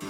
Hey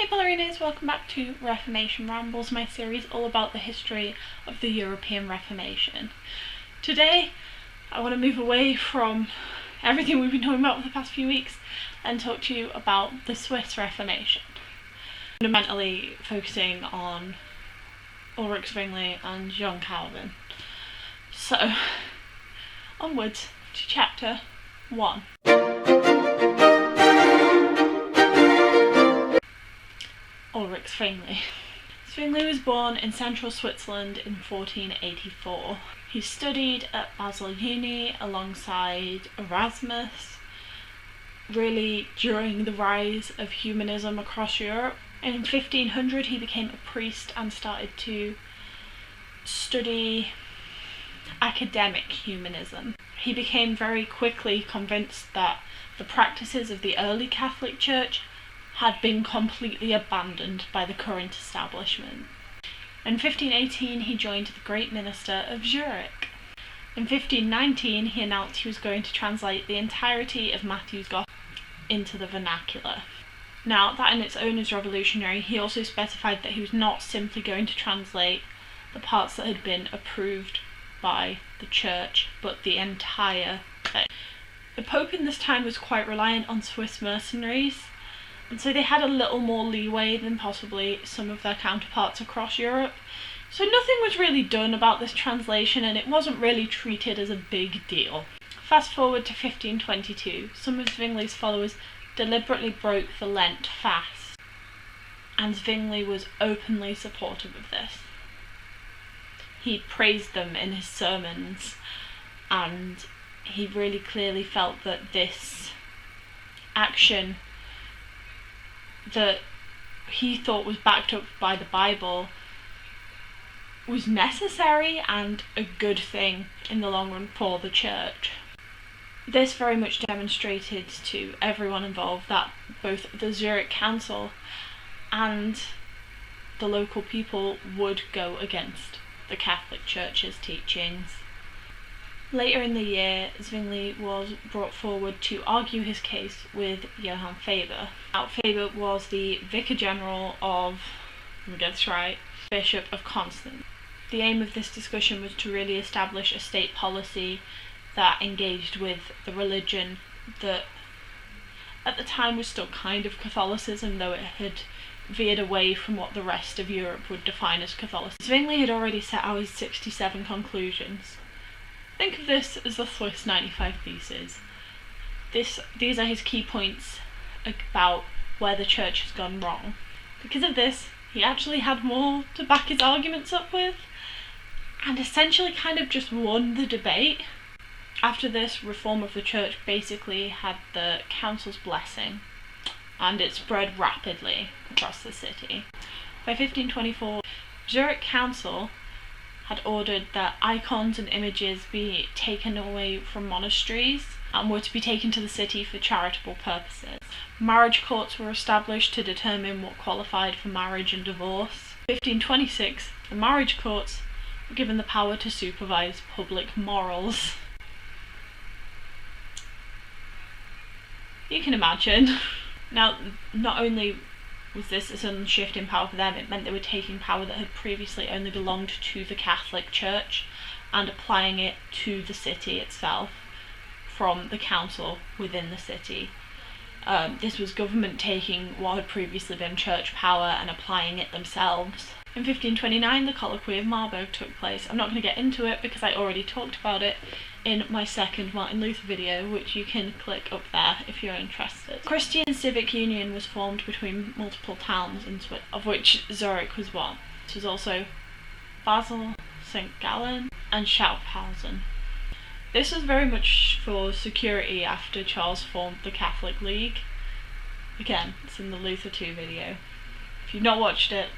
ballerinas, welcome back to Reformation Rambles, my series all about the history of the European Reformation. Today I want to move away from everything we've been talking about for the past few weeks and talk to you about the Swiss Reformation, fundamentally focusing on Ulrich Zwingli and John Calvin. So, onwards to chapter 1. Ulrich Zwingli. Zwingli was born in central Switzerland in 1484. He studied at Basel Uni alongside Erasmus, really during the rise of humanism across Europe. In 1500 he became a priest and started to study academic humanism. He became very quickly convinced that the practices of the early Catholic Church had been completely abandoned by the current establishment. In 1518 he joined the Great Minster of Zurich. In 1519 he announced he was going to translate the entirety of Matthew's Gospel into the vernacular. Now, that in its own is revolutionary. He also specified that he was not simply going to translate the parts that had been approved by the Church, but the entire thing. The Pope in this time was quite reliant on Swiss mercenaries, and so they had a little more leeway than possibly some of their counterparts across Europe. So nothing was really done about this translation, and it wasn't really treated as a big deal. Fast forward to 1522, some of Zwingli's followers deliberately broke the Lent fast, and Zwingli was openly supportive of this. He praised them in his sermons, and he really clearly felt that this action that he thought was backed up by the Bible was necessary and a good thing in the long run for the Church. This very much demonstrated to everyone involved that both the Zurich Council and the local people would go against the Catholic Church's teachings. Later in the year, Zwingli was brought forward to argue his case with Johann Faber. Now, Faber was the Vicar General of, let me get this right, Bishop of Constance. The aim of this discussion was to really establish a state policy that engaged with the religion that at the time was still kind of Catholicism, though it had veered away from what the rest of Europe would define as Catholicism. Zwingli had already set out his 67 conclusions. Think of this as the Swiss 95 Theses. These are his key points about where the Church has gone wrong. Because of this, he actually had more to back his arguments up with, and essentially kind of just won the debate. After this, reform of the Church basically had the council's blessing, and it spread rapidly across the city. By 1524, Zurich Council had ordered that icons and images be taken away from monasteries and were to be taken to the city for charitable purposes. Marriage courts were established to determine what qualified for marriage and divorce. In 1526, the marriage courts were given the power to supervise public morals. You can imagine. Now, not only was this a sudden shift in power for them, it meant they were taking power that had previously only belonged to the Catholic Church and applying it to the city itself from the council within the city. This was government taking what had previously been church power and applying it themselves. In 1529, the Colloquy of Marburg took place. I'm not going to get into it because I already talked about it in my second Martin Luther video, which you can click up there if you're interested. Christian Civic Union was formed between multiple towns in Switzerland, of which Zurich was one. This was also Basel, St. Gallen, and Schaffhausen. This was very much for security after Charles formed the Catholic League. Again, it's in the Luther 2 video. If you've not watched it,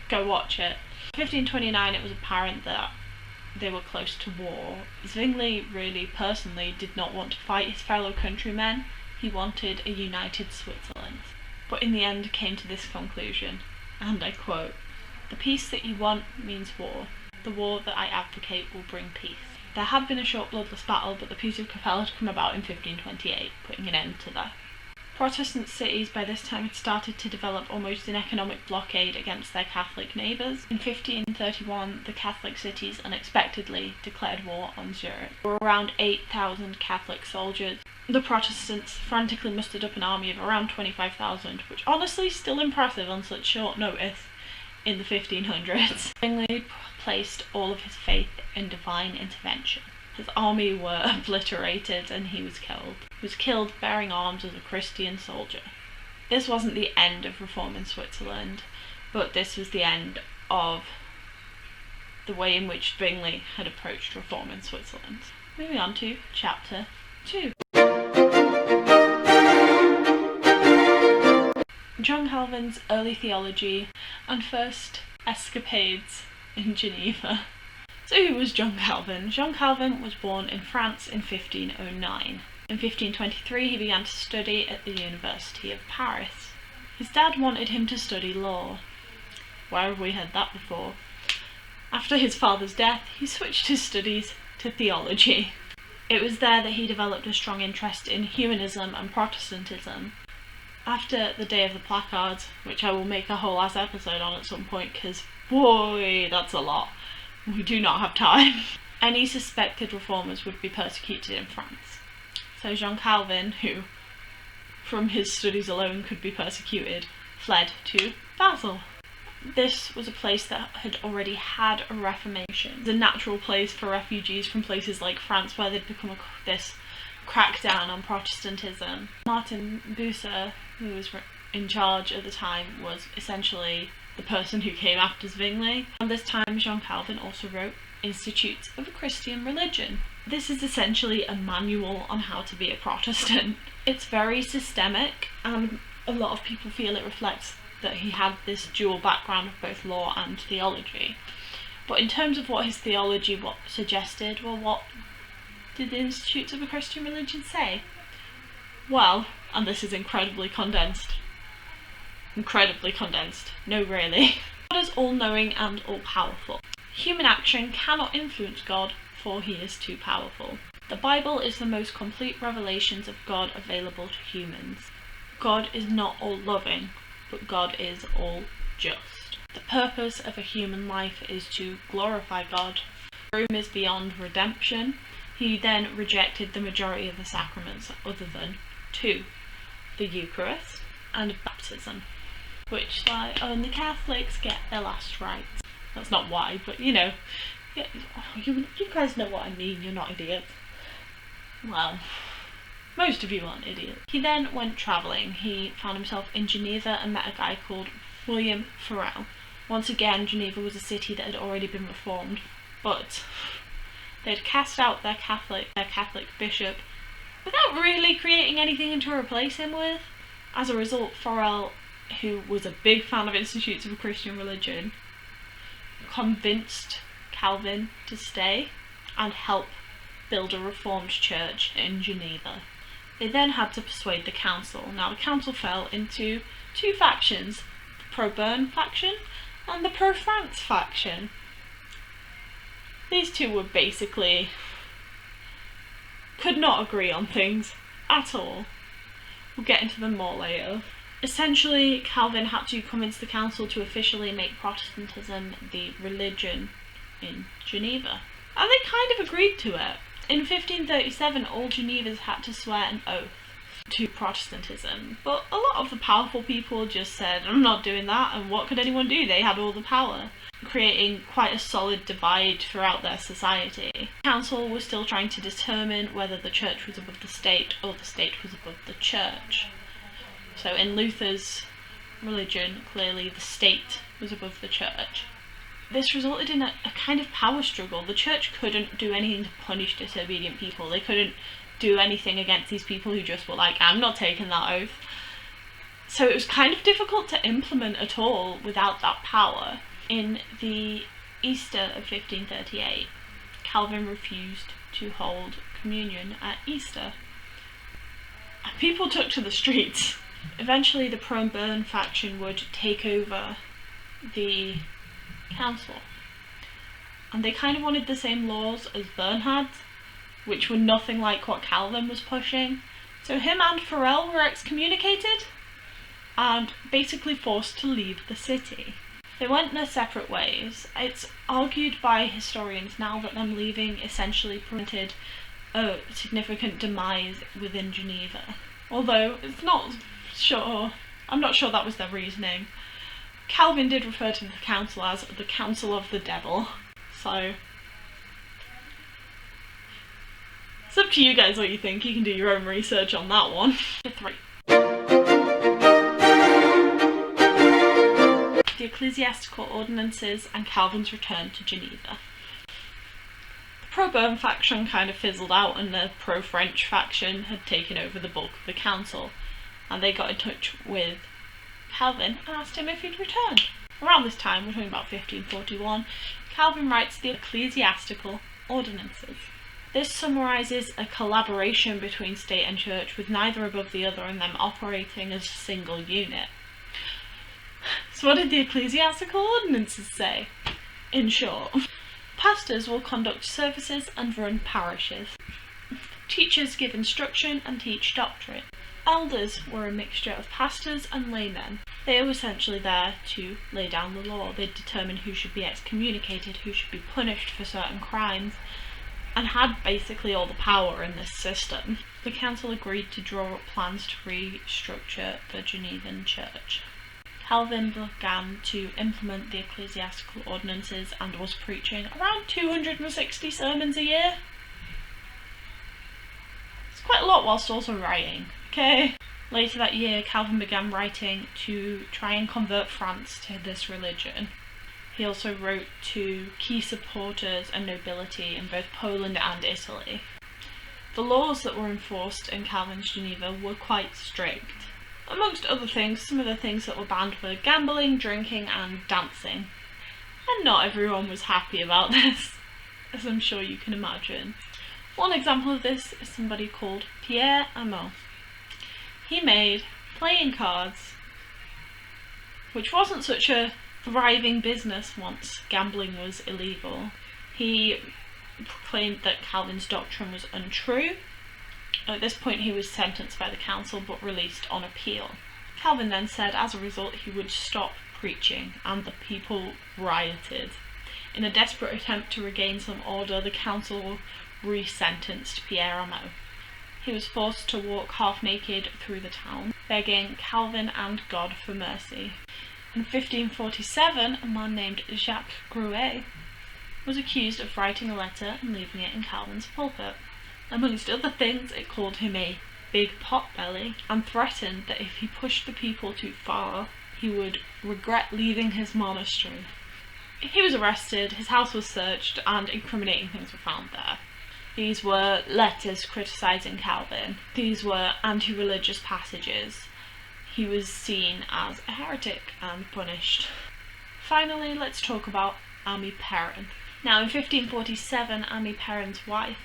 go watch it. In 1529, it was apparent that they were close to war. Zwingli really personally did not want to fight his fellow countrymen. He wanted a united Switzerland. But in the end came to this conclusion, and I quote, "The peace that you want means war. The war that I advocate will bring peace." There had been a short bloodless battle, but the Peace of Capel had come about in 1528, putting an end to that. Protestant cities by this time had started to develop almost an economic blockade against their Catholic neighbours. In 1531, the Catholic cities unexpectedly declared war on Zurich. There were around 8,000 Catholic soldiers. The Protestants frantically mustered up an army of around 25,000, which honestly is still impressive on such short notice in the 1500s. Zwingli placed all of his faith in divine intervention. His army were obliterated and he was killed. He was killed bearing arms as a Christian soldier. This wasn't the end of reform in Switzerland, but this was the end of the way in which Zwingli had approached reform in Switzerland. Moving on to chapter 2. John Calvin's early theology and first escapades in Geneva. So who was John Calvin? John Calvin was born in France in 1509. In 1523 he began to study at the University of Paris. His dad wanted him to study law. Where have we heard that before? After his father's death, he switched his studies to theology. It was there that he developed a strong interest in humanism and Protestantism. After the Day of the Placards, which I will make a whole ass episode on at some point, because boy, that's a lot. We do not have time. Any suspected reformers would be persecuted in France. So Jean Calvin, who from his studies alone could be persecuted, fled to Basel. This was a place that had already had a Reformation. It was a natural place for refugees from places like France where they'd become this crackdown on Protestantism. Martin Bucer, who was in charge at the time, was essentially the person who came after Zwingli. At this time, Jean Calvin also wrote Institutes of a Christian Religion. This is essentially a manual on how to be a Protestant. It's very systemic, and a lot of people feel it reflects that he had this dual background of both law and theology. But in terms of what his theology suggested, well, what did the Institutes of a Christian Religion say? Well, and this is incredibly condensed. No, really. God is all-knowing and all-powerful. Human action cannot influence God, for he is too powerful. The Bible is the most complete revelations of God available to humans. God is not all-loving, but God is all-just. The purpose of a human life is to glorify God. Rome is beyond redemption. He then rejected the majority of the sacraments other than two, the Eucharist and baptism, which only Catholics get their last rites. That's not why, but yeah, you guys know what I mean, you're not idiots. Well, most of you aren't idiots. He then went travelling. He found himself in Geneva and met a guy called William Farel. Once again, Geneva was a city that had already been reformed, but they'd cast out their Catholic bishop without really creating anything to replace him with. As a result, Farel, who was a big fan of Institutes of a Christian Religion, convinced Calvin to stay and help build a reformed church in Geneva. They then had to persuade the council. Now, the council fell into two factions, the pro-Bern faction and the pro-France faction. These two were basically could not agree on things at all. We'll get into them more later. Essentially, Calvin had to convince the council to officially make Protestantism the religion in Geneva. And they kind of agreed to it. In 1537, all Genevans had to swear an oath to Protestantism. But a lot of the powerful people just said, I'm not doing that, and what could anyone do? They had all the power, creating quite a solid divide throughout their society. The council was still trying to determine whether the church was above the state or the state was above the church. So in Luther's religion, clearly the state was above the church. This resulted in a kind of power struggle. The church couldn't do anything to punish disobedient people. They couldn't do anything against these people who just were like, I'm not taking that oath. So it was kind of difficult to implement at all without that power. In the Easter of 1538, Calvin refused to hold communion at Easter. And people took to the streets. Eventually the pro-Bern faction would take over the council. and they kind of wanted the same laws as Bernhard's, which were nothing like what Calvin was pushing. So him and Farel were excommunicated and basically forced to leave the city. They went their separate ways. It's argued by historians now that them leaving essentially prevented a significant demise within Geneva. Although I'm not sure that was their reasoning. Calvin did refer to the council as the Council of the Devil, so it's up to you guys what you think. You can do your own research on that one. 3. The ecclesiastical ordinances and Calvin's return to Geneva. The pro-Bourbon faction kind of fizzled out and the pro-French faction had taken over the bulk of the council, and they got in touch with Calvin and asked him if he'd return. Around this time, we're talking about 1541, Calvin writes the Ecclesiastical Ordinances. This summarises a collaboration between state and church, with neither above the other and them operating as a single unit. So what did the Ecclesiastical Ordinances say? In short, pastors will conduct services and run parishes. Teachers give instruction and teach doctrine. Elders were a mixture of pastors and laymen. They were essentially there to lay down the law. They'd determine who should be excommunicated, who should be punished for certain crimes, and had basically all the power in this system. The council agreed to draw up plans to restructure the Genevan church. Calvin began to implement the ecclesiastical ordinances and was preaching around 260 sermons a year. It's quite a lot whilst also writing, okay? Later that year, Calvin began writing to try and convert France to this religion. He also wrote to key supporters and nobility in both Poland and Italy. The laws that were enforced in Calvin's Geneva were quite strict. Amongst other things, some of the things that were banned were gambling, drinking and dancing. And not everyone was happy about this, as I'm sure you can imagine. One example of this is somebody called Pierre Amand. He made playing cards, which wasn't such a thriving business once gambling was illegal. He proclaimed that Calvin's doctrine was untrue. At this point he was sentenced by the council but released on appeal. Calvin then said as a result he would stop preaching, and the people rioted. In a desperate attempt to regain some order, the council re-sentenced Pierre Amand. He was forced to walk half naked through the town, begging Calvin and God for mercy. In 1547, a man named Jacques Gruet was accused of writing a letter and leaving it in Calvin's pulpit. Amongst other things, it called him a big potbelly and threatened that if he pushed the people too far, he would regret leaving his monastery. He was arrested, his house was searched, and incriminating things were found there. These were letters criticising Calvin. These were anti-religious passages. He was seen as a heretic and punished. Finally, let's talk about Ami Perrin. Now, in 1547, Ami Perrin's wife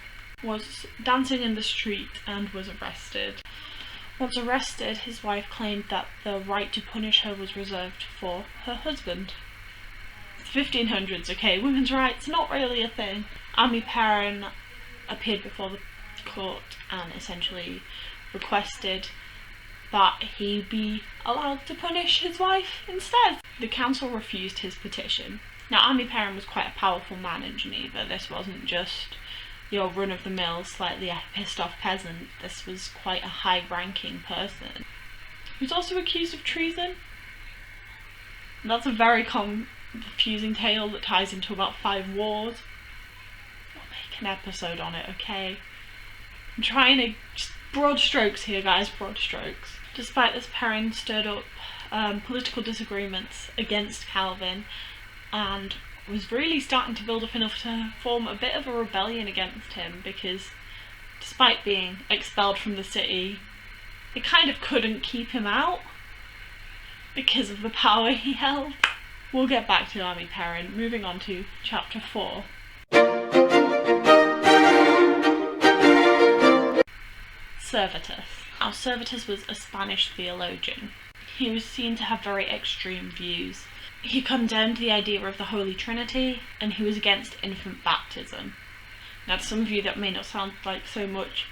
was dancing in the street and was arrested. Once arrested, his wife claimed that the right to punish her was reserved for her husband. It's the 1500s, okay? Women's rights, not really a thing. Ami Perrin appeared before the court and essentially requested that he be allowed to punish his wife instead. The council refused his petition. Now, Ami Perrin was quite a powerful man in Geneva. This wasn't just your run-of-the-mill, slightly pissed-off peasant. This was quite a high-ranking person. He was also accused of treason. And that's a very confusing tale that ties into about 5 wars. We'll make an episode on it, okay? I'm trying to... just broad strokes here, guys, broad strokes. Despite this, Perrin stirred up political disagreements against Calvin and was really starting to build up enough to form a bit of a rebellion against him, because despite being expelled from the city, they kind of couldn't keep him out because of the power he held. We'll get back to Ami Perrin, moving on to chapter 4. Servetus. Now, Servetus was a Spanish theologian. He was seen to have very extreme views. He condemned the idea of the Holy Trinity, and he was against infant baptism. Now, to some of you that may not sound like so much,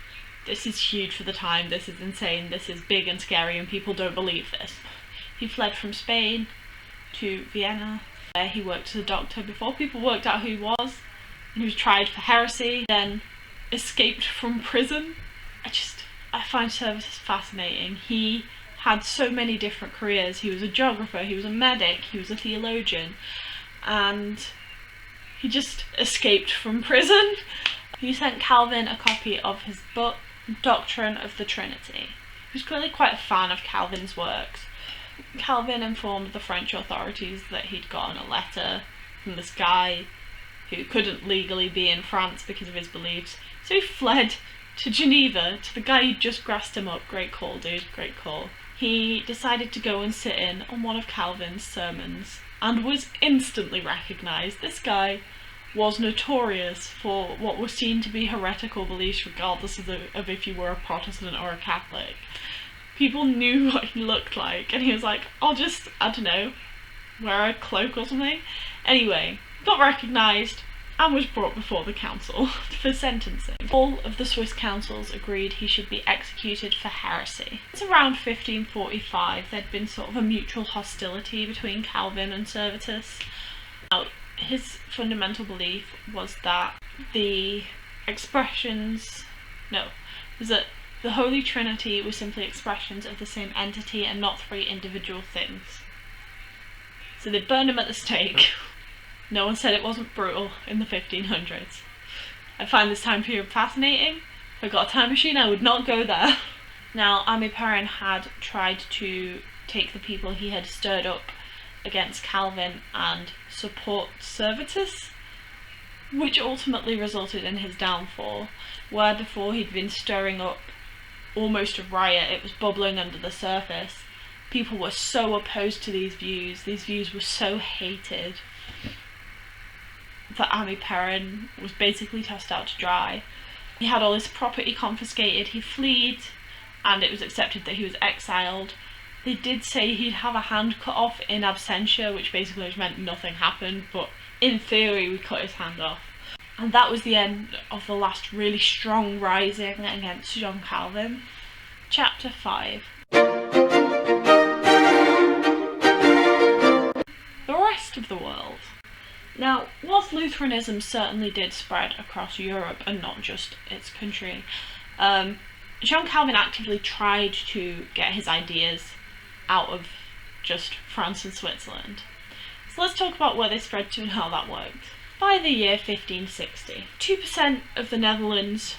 this is huge for the time, this is insane, this is big and scary, and people don't believe this. He fled from Spain to Vienna, where he worked as a doctor before people worked out who he was, and he was tried for heresy, then escaped from prison. I find Servetus fascinating. He had so many different careers. He was a geographer, he was a medic, he was a theologian, and he just escaped from prison. He sent Calvin a copy of his book, Doctrine of the Trinity. He was clearly quite a fan of Calvin's works. Calvin informed the French authorities that he'd gotten a letter from this guy who couldn't legally be in France because of his beliefs, so he fled to Geneva, to the guy who just grassed him up. Great call, dude, great call. He decided to go and sit in on one of Calvin's sermons and was instantly recognised. This guy was notorious for what were seen to be heretical beliefs, regardless of if you were a Protestant or a Catholic. People knew what he looked like, and he was like, I'll just, I don't know, wear a cloak or something. Anyway, got recognised and was brought before the council for sentencing. All of the Swiss councils agreed he should be executed for heresy. It's around 1545 there'd been sort of a mutual hostility between Calvin and Servetus. Now, his fundamental belief was that the Holy Trinity was simply expressions of the same entity and not three individual things. So they burned him at the stake. No one said it wasn't brutal in the 1500s. I find this time period fascinating. If I got a time machine, I would not go there. Now, Ami Perrin had tried to take the people he had stirred up against Calvin and support Servetus, which ultimately resulted in his downfall, where before he'd been stirring up almost a riot, it was bubbling under the surface. People were so opposed to these views were so hated, that Ami Perrin was basically tossed out to dry. He had all his property confiscated, he fled, and it was accepted that he was exiled. They did say he'd have a hand cut off in absentia, which basically just meant nothing happened, but in theory we cut his hand off. And that was the end of the last really strong rising against John Calvin. Chapter 5. The rest of the world. Now, whilst Lutheranism certainly did spread across Europe and not just its country, John Calvin actively tried to get his ideas out of just France and Switzerland. So let's talk about where they spread to and how that worked. By the year 1560, 2% of the Netherlands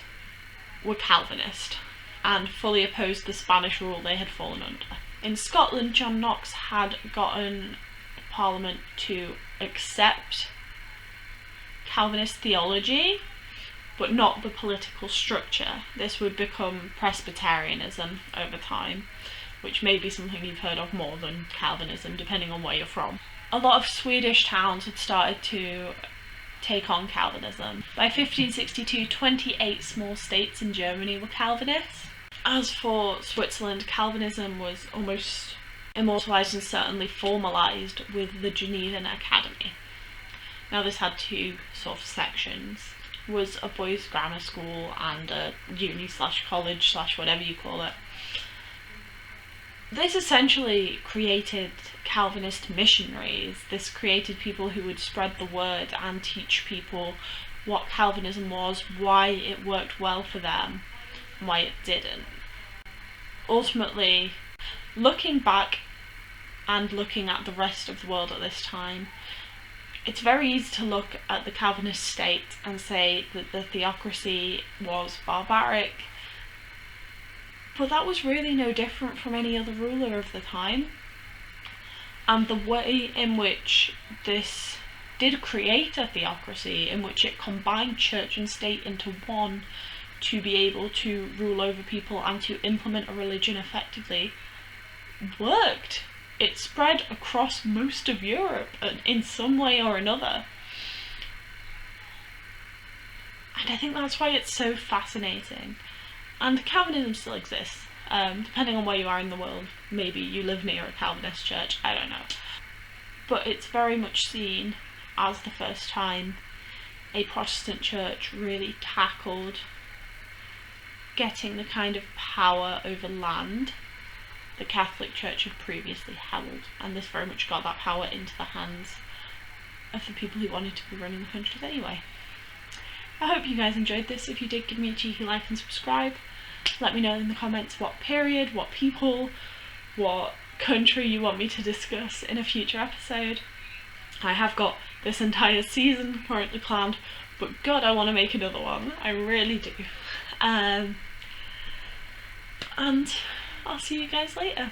were Calvinist and fully opposed the Spanish rule they had fallen under. In Scotland, John Knox had gotten Parliament to accept Calvinist theology, but not the political structure. This would become Presbyterianism over time, which may be something you've heard of more than Calvinism, depending on where you're from. A lot of Swedish towns had started to take on Calvinism. By 1562, 28 small states in Germany were Calvinists. As for Switzerland, Calvinism was almost immortalised and certainly formalised with the Genevan Academy. Now this had two sort of sections. It was a boys' grammar school and a uni/college/ whatever you call it. This essentially created Calvinist missionaries. This created people who would spread the word and teach people what Calvinism was, why it worked well for them, and why it didn't. Ultimately, looking back and looking at the rest of the world at this time, it's very easy to look at the Calvinist state and say that the theocracy was barbaric, but that was really no different from any other ruler of the time. And the way in which this did create a theocracy, in which it combined church and state into one to be able to rule over people and to implement a religion effectively, worked. It spread across most of Europe in some way or another. And I think that's why it's so fascinating. And Calvinism still exists, depending on where you are in the world. Maybe you live near a Calvinist church, I don't know. but it's very much seen as the first time a Protestant church really tackled getting the kind of power over land the Catholic Church had previously held, and this very much got that power into the hands of the people who wanted to be running the countries anyway. I hope you guys enjoyed this. If you did, give me a cheeky like and subscribe. Let me know in the comments what period, what people, what country you want me to discuss in a future episode. I have got this entire season currently planned, but God, I want to make another one. I really do. And I'll see you guys later.